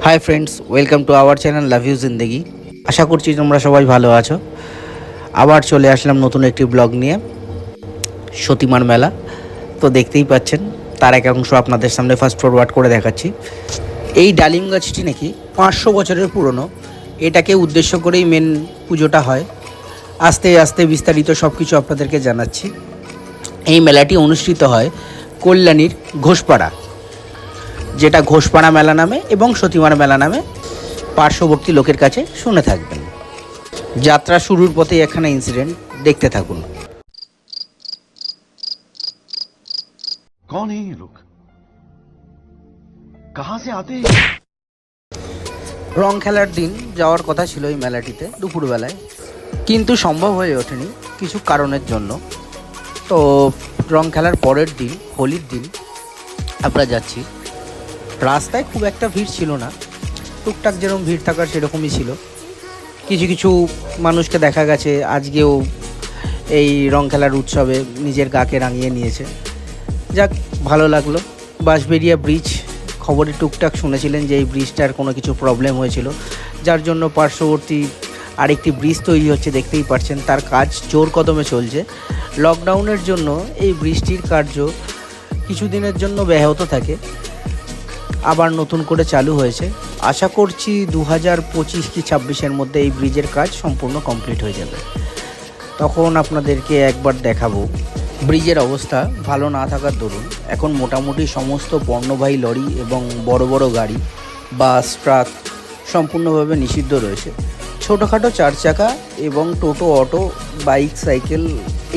High friends, welcome to our channel love you Zindagi. আশা করছি তোমরা সবাই ভালো আছো। আবার চলে আসলাম নতুন একটি ব্লগ নিয়ে, সতীমার মেলা। তো দেখতেই পাচ্ছেন, তার এক অংশ আপনাদের সামনে ফাস্ট ফরওয়ার্ড করে দেখাচ্ছি। এই ডালিম গাছটি নাকি 500 বছরের পুরনো। এটাকে উদ্দেশ্য করেই মেন পুজোটা হয়। আস্তে আস্তে বিস্তারিত সব কিছু আপনাদেরকে জানাচ্ছি। এই মেলাটি অনুষ্ঠিত হয় কল্যাণীর ঘোষপাড়া, যেটা ঘোষপাড়া মেলা নামে এবং সতীমার মেলা নামে পার্শ্ববর্তী লোকের কাছে শুনে থাকবেন। যাত্রা শুরুর পথেই এখানে ইনসিডেন্ট, দেখতে থাকুন। कौन है ये लोग? कहां से आते हैं? রং খেলার দিন যাওয়ার কথা ছিল এই মেলাটিতে দুপুরবেলায়, কিন্তু সম্ভব হয়ে ওঠেনি কিছু কারণের জন্য। তো রং খেলার পরের দিন, হোলির দিন আমরা যাচ্ছি। রাস্তায় খুব একটা ভিড় ছিল না, টুকটাক যেরকম ভিড় থাকার সেরকমই ছিল। কিছু কিছু মানুষকে দেখা গেছে আজকেও এই রং খেলার উৎসবে নিজের গাকে রাঙিয়ে নিয়েছে। যাক, ভালো লাগলো। বাঁশবেড়িয়া ব্রিজ, খবরে টুকটাক শুনেছিলেন যে এই ব্রিজটার কোনো কিছু প্রবলেম হয়েছিল, যার জন্য পার্শ্ববর্তী আরেকটি ব্রিজ তৈরি হচ্ছে, দেখতেই পাচ্ছেন। তার কাজ জোর কদমে চলছে। লকডাউনের জন্য এই ব্রিজটির কার্য কিছুদিনের জন্য ব্যাহত থাকে, আবার নতুন করে চালু হয়েছে। আশা করছি 2025 কি 26-এর মধ্যে এই ব্রিজের কাজ সম্পূর্ণ কমপ্লিট হয়ে যাবে। তখন আপনাদেরকে একবার দেখাবো। ব্রিজের অবস্থা ভালো না থাকার দরুন এখন মোটামুটি সমস্ত পণ্যবাহী লরি এবং বড় বড় গাড়ি, বাস, ট্রাক সম্পূর্ণভাবে নিষিদ্ধ রয়েছে। ছোটোখাটো চার চাকা এবং টোটো, অটো, বাইক, সাইকেল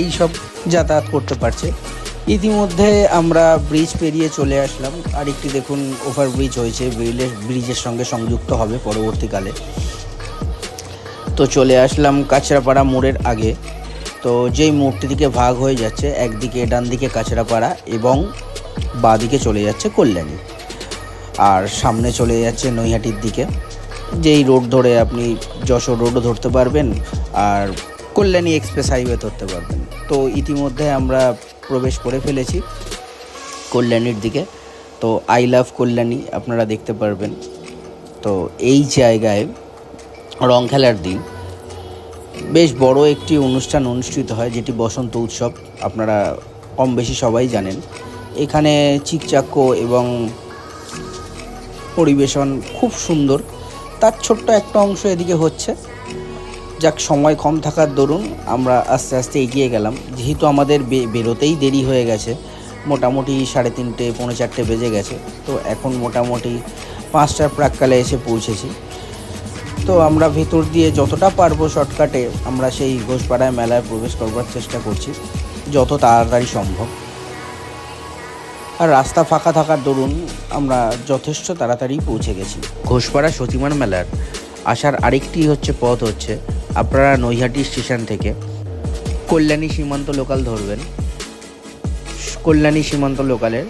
এইসব যাতায়াত করতে পারছে। ইতিমধ্যে আমরা ব্রিজ পেরিয়ে চলে আসলাম। আরেকটি দেখুন ওভারব্রিজ হয়েছে, ব্রিজের সঙ্গে সংযুক্ত হবে পরবর্তীকালে। তো চলে আসলাম কাছড়াপাড়া মোড়ের আগে। তো যেই মোড়টি দিকে ভাগ হয়ে যাচ্ছে, একদিকে ডান দিকে কাছড়াপাড়া এবং বাঁ দিকে চলে যাচ্ছে কল্যাণী, আর সামনে চলে যাচ্ছে নৈহাটির দিকে। যেই রোড ধরে আপনি যশোর রোডও ধরতে পারবেন আর কল্যাণী এক্সপ্রেস হাইওয়ে ধরতে পারবেন। তো ইতিমধ্যে আমরা প্রবেশ করে ফেলেছি কল্যাণীর দিকে। তো আই লাভ কল্যাণী আপনারা দেখতে পারবেন। তো এই জায়গায় রং খেলার দিন বেশ বড় একটি অনুষ্ঠান অনুষ্ঠিত হয়, যেটি বসন্ত উৎসব। আপনারা কম বেশি সবাই জানেন। এখানে চিকচাক্য এবং পরিবেশন খুব সুন্দর। তার ছোট্ট একটা অংশ এদিকে হচ্ছে। যাক, সময় কম থাকার দরুন আমরা আস্তে আস্তে এগিয়ে গেলাম। যেহেতু আমাদের বেরোতেই দেরি হয়ে গেছে, মোটামুটি 3:30 পৌনে 4টে বেজে গেছে। তো এখন মোটামুটি 5টার প্রাক্কালে এসে পৌঁছেছি। তো আমরা ভেতর দিয়ে যতটা পারবো শর্টকাটে আমরা সেই ঘোষপাড়ায় মেলায় প্রবেশ করবার চেষ্টা করছি, যত তাড়াতাড়ি সম্ভব। আর রাস্তা ফাঁকা থাকার দরুন আমরা যথেষ্ট তাড়াতাড়ি পৌঁছে গেছি। ঘোষপাড়া সতীমার মেলার আসার আরেকটি পথ হচ্ছে আপনারা নৈহাটি স্টেশন থেকে কল্যাণী সীমান্ত লোকাল ধরবেন। কল্যাণী সীমান্ত লোকালের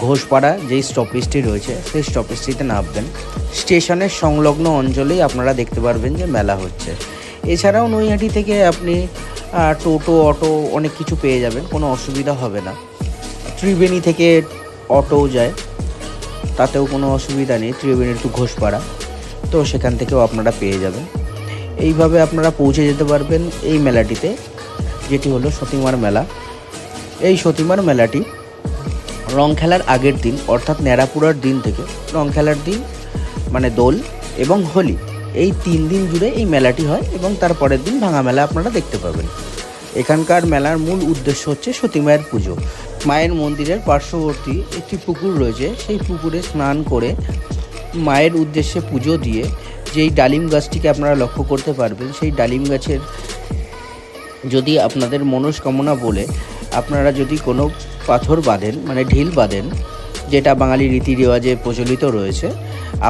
ঘোষপাড়া যেই স্টপেজটি রয়েছে সেই স্টপেজটিতে নামবেন। স্টেশনের সংলগ্ন অঞ্চলেই আপনারা দেখতে পারবেন যে মেলা হচ্ছে। এছাড়াও নৈহাটি থেকে আপনি টোটো, অটো অনেক কিছু পেয়ে যাবেন, কোনো অসুবিধা হবে না। ত্রিবেণী থেকে অটোও যায়, তাতেও কোনো অসুবিধা নেই। ত্রিবেণী টু ঘোষপাড়া, তো সেখান থেকেও আপনারা পেয়ে যাবেন। এইভাবে আপনারা পৌঁছে যেতে পারবেন এই মেলাটিতে, যেটি হলো সতীমার মেলা। এই সতীমার মেলাটি রং খেলার আগের দিন অর্থাৎ ন্যাড়াপুরার দিন থেকে রং খেলার দিন মানে দোল এবং হোলি, এই 3 দিন জুড়ে এই মেলাটি হয় এবং তারপরের দিন ভাঙা মেলা আপনারা দেখতে পাবেন। এখানকার মেলার মূল উদ্দেশ্য হচ্ছে সতী মায়ের পুজো। মায়ের মন্দিরের পার্শ্ববর্তী একটি পুকুর রয়েছে, সেই পুকুরে স্নান করে মায়ের উদ্দেশ্যে পুজো দিয়ে যেই ডালিম গাছটিকে আপনারা লক্ষ্য করতে পারবেন, সেই ডালিম গাছের যদি আপনাদের মনস্কামনা বলে আপনারা যদি কোনো পাথর বাঁধেন, মানে ঢিল বাঁধেন, যেটা বাঙালি রীতি রেওয়াজে প্রচলিত রয়েছে,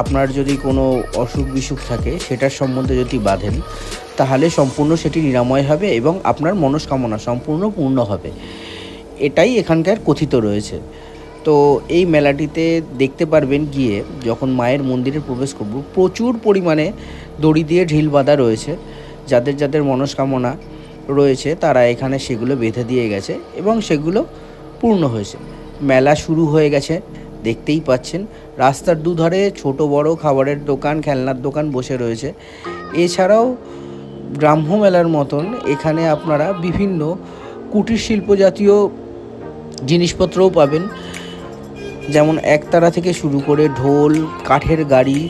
আপনার যদি কোনো অসুখ বিসুখ থাকে সেটার সম্বন্ধে যদি বাঁধেন, তাহলে সম্পূর্ণ সেটি নিরাময় হবে এবং আপনার মনস্কামনা সম্পূর্ণ পূর্ণ হবে। এটাই এখানকার কথিত রয়েছে। তো এই মেলাটিতে দেখতে পারবেন গিয়ে, যখন মায়ের মন্দিরে প্রবেশ করব, প্রচুর পরিমাণে দড়ি দিয়ে ঢিল বাঁধা রয়েছে। যাদের যাদের মনস্কামনা রয়েছে তারা এখানে সেগুলো বেঁধে দিয়ে গেছে এবং সেগুলো পূর্ণ হয়েছে। মেলা শুরু হয়ে গেছে, দেখতেই পাচ্ছেন। রাস্তার দুধারে ছোট বড় খাবারের দোকান, খেলনার দোকান বসে রয়েছে। এছাড়াও গ্রাম্য মেলার মতন এখানে আপনারা বিভিন্ন কুটির শিল্প জাতীয় জিনিসপত্রও পাবেন, যেমন একতারা থেকে শুরু করে ঢোল, কাঠের গাড়ি,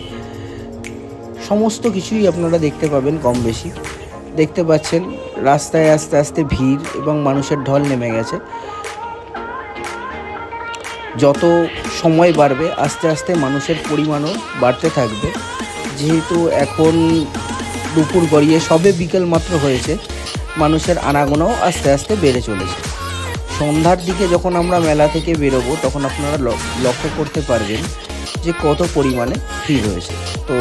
সমস্ত কিছুই আপনারা দেখতে পাবেন কম বেশি। দেখতে পাচ্ছেন রাস্তায় আস্তে আস্তে ভিড় এবং মানুষের ঢল নেমে গেছে। যত সময় বাড়বে আস্তে আস্তে মানুষের পরিমাণও বাড়তে থাকবে, যেহেতু এখন দুপুর গড়িয়ে সবে বিকেল মাত্র হয়েছে, মানুষের আনাগোনাও আস্তে আস্তে বেড়ে চলেছে। সন্ধ্যার দিকে যখন আমরা মেলা থেকে বেরোবো তখন আপনারা লক্ষ্য করতে পারবেন যে কত পরিমাণে ভিড় হয়েছে। তো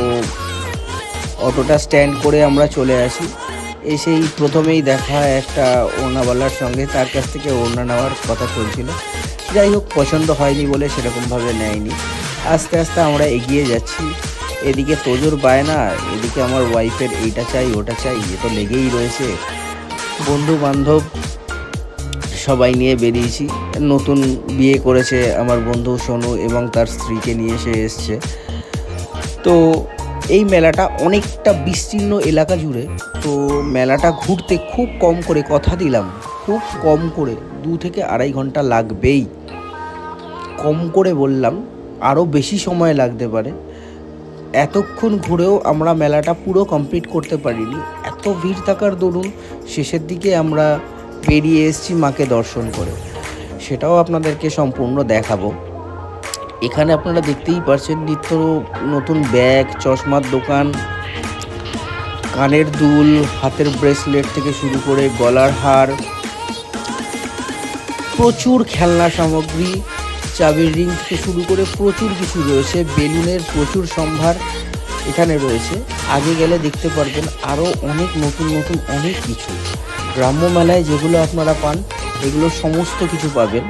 অটোটা স্ট্যান্ড করে আমরা চলে আসি। এসেই প্রথমেই দেখা একটা ওড়নাওয়ালার সঙ্গে, তার কাছ থেকে ওড়না নেওয়ার কথা চলছিল। যাই হোক, পছন্দ হয়নি বলে সেরকমভাবে নেয়নি। আস্তে আস্তে আমরা এগিয়ে যাচ্ছি। এদিকে তোজোর বায়না, এদিকে আমার ওয়াইফের এইটা চাই ওটা চাই, এ তো লেগেই রয়েছে। বন্ধু বান্ধব সবাই নিয়ে বেরিয়েছি। নতুন বিয়ে করেছে আমার বন্ধু সোনু এবং তার স্ত্রীকে নিয়ে সে এসছে। তো এই মেলাটা অনেকটা বিস্তীর্ণ এলাকা জুড়ে। তো মেলাটা ঘুরতে খুব কম করে, কথা দিলাম খুব কম করে 2 থেকে 2.5 ঘন্টা লাগবেই। কম করে বললাম, আরও বেশি সময় লাগতে পারে। এতক্ষণ ঘুরেও আমরা মেলাটা পুরো কমপ্লিট করতে পারিনি, এত ভিড় থাকার দরুন শেষের দিকে আমরা বেরিয়ে এসেছি মাকে দর্শন করে। সেটাও আপনাদেরকে সম্পূর্ণ দেখাবো। এখানে আপনারা দেখতেই পাচ্ছেন নিত্য নতুন ব্যাগ, চশমার দোকান, কানের দুল, হাতের ব্রেসলেট থেকে শুরু করে গলার হার, প্রচুর খেলনা সামগ্রী, চাবির রিং থেকে শুরু করে প্রচুর কিছু রয়েছে। বেলুনের প্রচুর সম্ভার এখানে রয়েছে। আগে গেলে দেখতে পারবেন আরও অনেক নতুন নতুন অনেক কিছু। গ্রাম্য মেলায় যেগুলো আপনারা পান এগুলো সমস্ত কিছু পাবেন।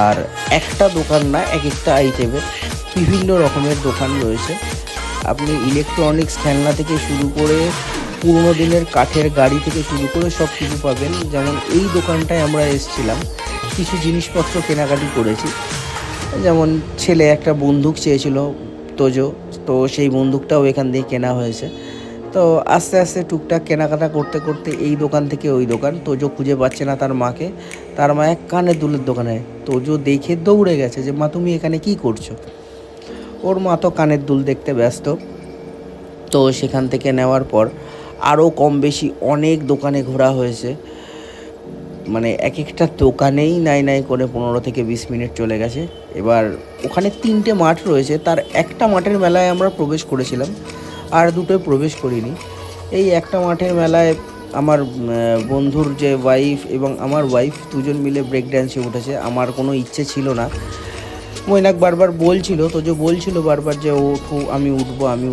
আর একটা দোকান না, এক একটা আইটেমের বিভিন্ন রকমের দোকান রয়েছে। আপনি ইলেকট্রনিক্স খেলনা থেকে শুরু করে পুরোনো দিনের কাঠের গাড়ি থেকে শুরু করে সব কিছু পাবেন। যেমন এই দোকানটায় আমরা এসেছিলাম, কিছু জিনিসপত্র কেনাকাটি করেছি। যেমন ছেলে একটা বন্দুক চেয়েছিল তোজো, তো সেই বন্দুকটাও এখান দিয়ে কেনা হয়েছে। তো আস্তে আস্তে টুকটাক কেনাকাটা করতে করতে এই দোকান থেকে ওই দোকান। তোজো খুঁজে পাচ্ছে না তার মাকে, তার মা এক কানের দুলের দোকানে। তোজো দেখে দৌড়ে গেছে যে মা তুমি এখানে কি করছো। ওর মা তো কানের দুল দেখতে ব্যস্ত। তো সেখান থেকে নেওয়ার পর আরও কম বেশি অনেক দোকানে ঘোরা হয়েছে। মানে এক একটা দোকানেই নাই নাই করে 15 থেকে 20 মিনিট চলে গেছে। এবার ওখানে 3টে মাঠ রয়েছে, তার একটা মাঠের মেলায় আমরা প্রবেশ করেছিলাম, আর দুটোয় প্রবেশ করিনি। এই একটা মাঠের মেলায় আমার বন্ধুর যে ওয়াইফ এবং আমার ওয়াইফ দুজন মিলে ব্রেক ড্যান্সে উঠেছে। আমার কোনো ইচ্ছে ছিল না। মৈনাক বারবার বলছিল, তো যে বলছিল বারবার যে আমি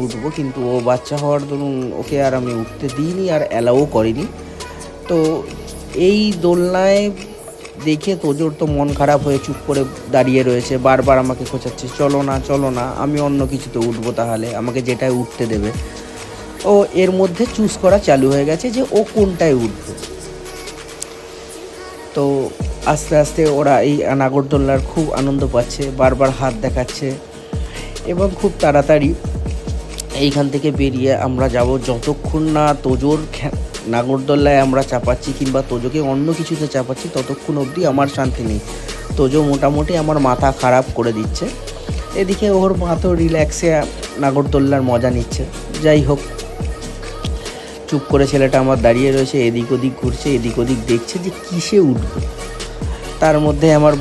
উঠবো, কিন্তু ও বাচ্চা হওয়ার দরুন ওকে আর আমি উঠতে দিইনি আর অ্যালাও করিনি। তো এই দোলনায় দেখে তোজোর তো মন খারাপ হয়ে চুপ করে দাঁড়িয়ে রয়েছে, বারবার আমাকে খোঁচাচ্ছে চলো না, আমি অন্য কিছুতে উঠবো, তাহলে আমাকে যেটায় উঠতে দেবে। ও এর মধ্যে চুজ করা চালু হয়ে গেছে যে ও কোনটায় উঠবে। তো আস্তে আস্তে ওরা এই নাগরদোলনার খুব আনন্দ পাচ্ছে, বারবার হাত দেখাচ্ছে এবং খুব তাড়াতাড়ি এইখান থেকে বেরিয়ে আমরা যাব। যতক্ষণ না তোজোর নাগরদোলনায় আমরা চাপাচ্ছি কিংবা তোজোকে অন্য কিছুতে চাপাচ্ছি ততক্ষণ অবধি আমার শান্তি নেই। তোজো মোটামুটি আমার মাথা খারাপ করে দিচ্ছে। এদিকে ওর মা তো রিল্যাক্সে নাগরদোলনার মজা নিচ্ছে। যাই হোক, চুপ করে ছেলেটা আমার দাঁড়িয়ে রয়েছে, এদিক ওদিক ঘুরছে, এদিক ওদিক দেখছে যে কিসে উঠবে। তার মধ্যে আমার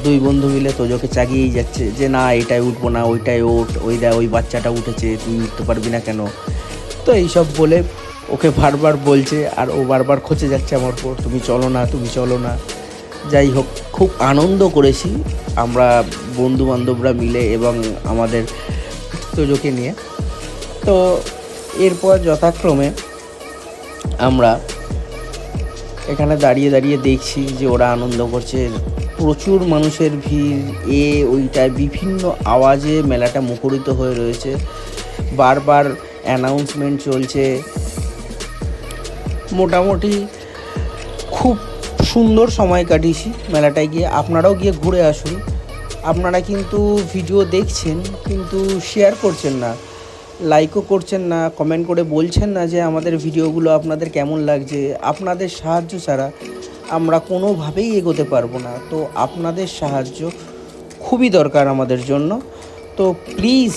দুই বন্ধু মিলে তোজোকে চাগিয়েই যাচ্ছে যে না এটাই উঠবো না, ওইটাই ওঠ, ওই বাচ্চাটা উঠেছে, তুই উঠতে পারবি না কেন। তো এইসব বলে ওকে বারবার বলছে আর ও বারবার খচে যাচ্ছে আমার উপর, তুমি চলো না। যাই হোক, খুব আনন্দ করেছি আমরা বন্ধু বান্ধবরা মিলে এবং আমাদের তোজোকে নিয়ে। তো এরপর যথাক্রমে আমরা এখানে দাঁড়িয়ে দাঁড়িয়ে দেখছি যে ওরা আনন্দ করছে। প্রচুর মানুষের ভিড়, ওইটায় বিভিন্ন আওয়াজে মেলাটা মুখরিত হয়ে রয়েছে। বারবার অ্যানাউন্সমেন্ট চলছে। মোটামুটি খুব সুন্দর সময় কাটিয়েছি মেলাটায় গিয়ে। আপনারাও গিয়ে ঘুরে আসুন, আপনারা কিন্তু ভিডিও দেখছেন কিন্তু শেয়ার করছেন না, লাইকও করছেন না, কমেন্ট করে বলছেন না যে আমাদের ভিডিওগুলো আপনাদের কেমন লাগছে। আপনাদের সাহায্য ছাড়া আমরা কোনোভাবেই এগোতে পারবো না। তো আপনাদের সাহায্য খুবই দরকার আমাদের জন্য। তো প্লিজ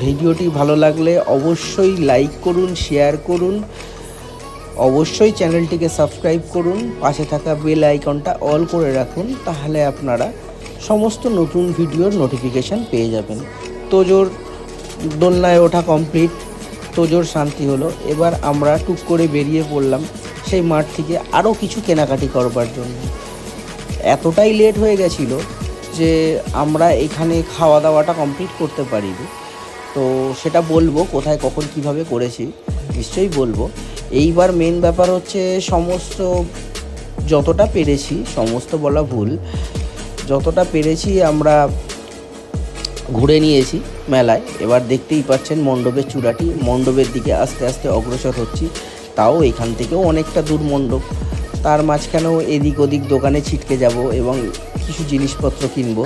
ভিডিওটি ভালো লাগলে অবশ্যই লাইক করুন, শেয়ার করুন, অবশ্যই চ্যানেলটিকে সাবস্ক্রাইব করুন, পাশে থাকা বেল আইকনটা অল করে রাখুন, তাহলে আপনারা সমস্ত নতুন ভিডিওর নোটিফিকেশান পেয়ে যাবেন। তোজোর দোলনায় ওঠা কমপ্লিট, তোজোর শান্তি হলো। এবার আমরা টুক করে বেরিয়ে পড়লাম সেই মাঠ থেকে আরও কিছু কেনাকাটি করবার জন্য। এতটাই লেট হয়ে গেছিলো যে আমরা এখানে খাওয়া দাওয়াটা কমপ্লিট করতে পারিনি। তো সেটা বলবো কোথায় কখন কিভাবে করেছি, নিশ্চয়ই বলবো। এইবার মেন ব্যাপার হচ্ছে সমস্ত যতটা পেরেছি, সমস্ত বলা ভুল, যতটা পেরেছি আমরা ঘুরে নিয়েছি মেলায়। এবার দেখতেই পাচ্ছেন মণ্ডপের চূড়াটি, মণ্ডপের দিকে আস্তে আস্তে অগ্রসর হচ্ছি। তাও এখান থেকেও অনেকটা দূর মণ্ডপ, তার মাঝখানেও এদিক ওদিক দোকানে ছিটকে যাব এবং কিছু জিনিসপত্র কিনবো।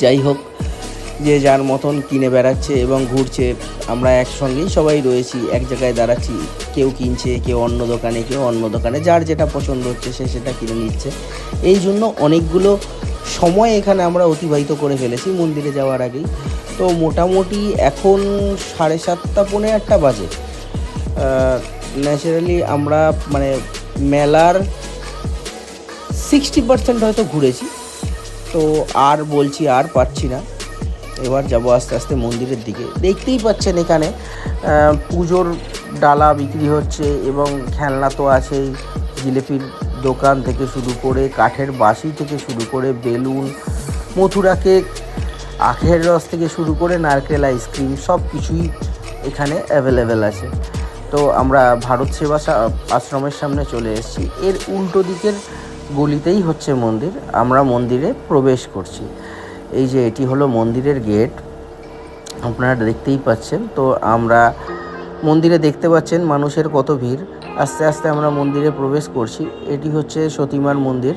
যাই হোক, যে যার মতন কিনে বেড়াচ্ছে এবং ঘুরছে, আমরা একসঙ্গেই সবাই রয়েছি, এক জায়গায় দাঁড়াচ্ছি, কেউ কিনছে, কেউ অন্য দোকানে, কেউ অন্য দোকানে, যার যেটা পছন্দ হচ্ছে সে সেটা কিনে নিচ্ছে। এই জন্য অনেকগুলো সময় এখানে আমরা অতিবাহিত করে ফেলেছি মন্দিরে যাওয়ার আগেই। তো মোটামুটি এখন 7:30 পৌনে 8টা বাজে। ন্যাচারালি আমরা মানে মেলার 60% হয়তো ঘুরেছি। তো আর বলছি আর পারছি না, এবার যাবো আস্তে আস্তে মন্দিরের দিকে। দেখতেই পাচ্ছেন এখানে পুজোর ডালা বিক্রি হচ্ছে এবং খেলনা তো আছেই, জিলিপির দোকান থেকে শুরু করে, কাঠের বাঁশি থেকে শুরু করে, বেলুন, মথুরা কেক, আখের রস থেকে শুরু করে নারকেল আইসক্রিম, সব কিছুই এখানে অ্যাভেলেবেল আছে। তো আমরা ভারত সেবা আশ্রমের সামনে চলে এসেছি। এর উল্টো দিকের গলিতেই হচ্ছে মন্দির, আমরা মন্দিরে প্রবেশ করছি। এই যে এটি হলো মন্দিরের গেট, আপনারা দেখতেই পাচ্ছেন। তো আমরা মন্দিরে দেখতে পাচ্ছেন মানুষের কত ভিড়। আস্তে আস্তে আমরা মন্দিরে প্রবেশ করছি। এটি হচ্ছে সতীমার মন্দির,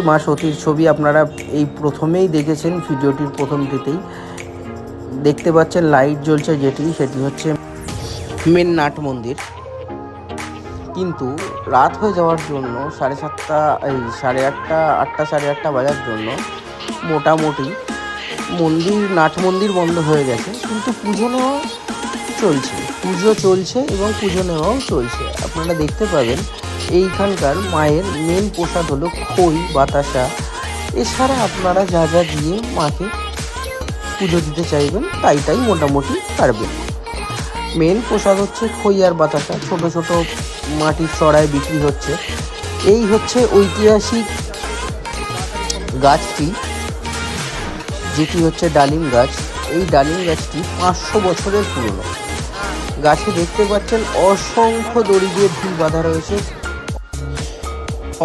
মা সতীর ছবি আপনারা এই প্রথমেই দেখেছেন, ভিডিওটির প্রথমটিতেই দেখতে পাচ্ছেন লাইট জ্বলছে, সেটি হচ্ছে মেন নাট মন্দির। কিন্তু রাত হয়ে যাওয়ার জন্য 8:30 বাজার জন্য মোটামুটি নাট মন্দির বন্ধ হয়ে গেছে। কিন্তু পুজো চলছে এবং পুজো নেওয়াও চলছে। আপনারা দেখতে পাবেন এইখানকার মায়ের মেন প্রসাদ হলো খই, বাতাসা। এছাড়া আপনারা যা যা দিয়ে মাকে পুজো দিতে চাইবেন তাই মোটামুটি পারবেন। মেন প্রসাদ হচ্ছে খই আর বাতাসা। ছোট ছোট মাটির চড়ায় বিক্রি হচ্ছে। এই হচ্ছে ঐতিহাসিক গাছটি, যেটি হচ্ছে ডালিম গাছ। এই ডালিম গাছটি 500 বছরের পুরনো। গাছে দেখতে পাচ্ছেন অসংখ্য দড়ি দিয়ে ঢিল বাঁধা রয়েছে।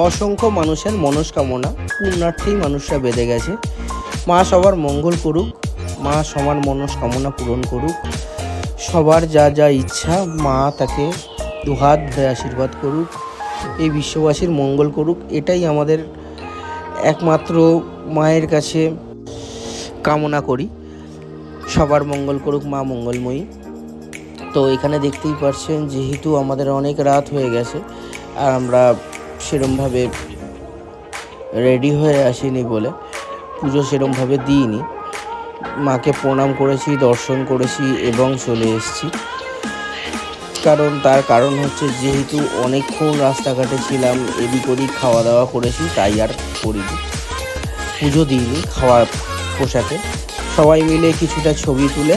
অসংখ্য মানুষের মনস্কামনা পূর্ণার্থেই মানুষরা বেঁধে গেছে। মা সবার মঙ্গল করুক, মা সবার মনস্কামনা পূরণ করুক। সবার যা যা ইচ্ছা মা তাকে দুহাত ধরে আশীর্বাদ করুক, এই বিশ্ববাসীর মঙ্গল করুক। এটাই আমাদের একমাত্র মায়ের কাছে কামনা করি। সবার মঙ্গল করুক, মা মঙ্গলময়ী। তো এখানে দেখতেই পাচ্ছেন যেহেতু আমাদের অনেক রাত হয়ে গেছে আর আমরা সেরমভাবে রেডি হয়ে আসিনি বলে পুজো সেরমভাবে দিইনি। মাকে প্রণাম করেছি, দর্শন করেছি এবং চলে এসেছি। তার কারণ হচ্ছে যেহেতু অনেকক্ষণ রাস্তাঘাটে ছিলাম, এদিক ওদিক খাওয়া দাওয়া করেছি, তাই আর করিনি, পুজো দিইনি খাওয়া পোশাকে। সবাই মিলে কিছুটা ছবি তুলে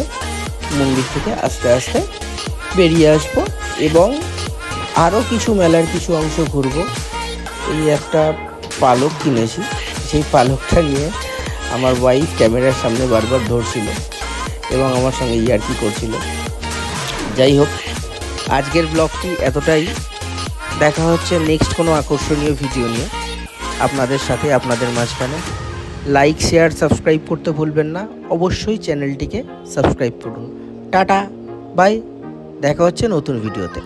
মন্দির থেকে আস্তে আস্তে বেরিয়ে আসবো এবং আরও কিছু মেলার কিছু অংশ ঘুরবো। এই একটা পালক কিনেছি, সেই পালকটা নিয়ে আমার ওয়াইফ ক্যামেরার সামনে বারবার ধরছিল এবং আমার সঙ্গে ইয়ার্কি করছিল। যাই হোক, আজকের ব্লগটি এতটাই। দেখা হচ্ছে নেক্সট কোনো আকর্ষণীয় ভিডিও নিয়ে আপনাদের সাথে, আপনাদের মাঝখানে। লাইক, শেয়ার, সাবস্ক্রাইব করতে ভুলবেন না। অবশ্যই চ্যানেলটিকে সাবস্ক্রাইব করুন। টাটা, বাই, দেখা হচ্ছে নতুন ভিডিওতে।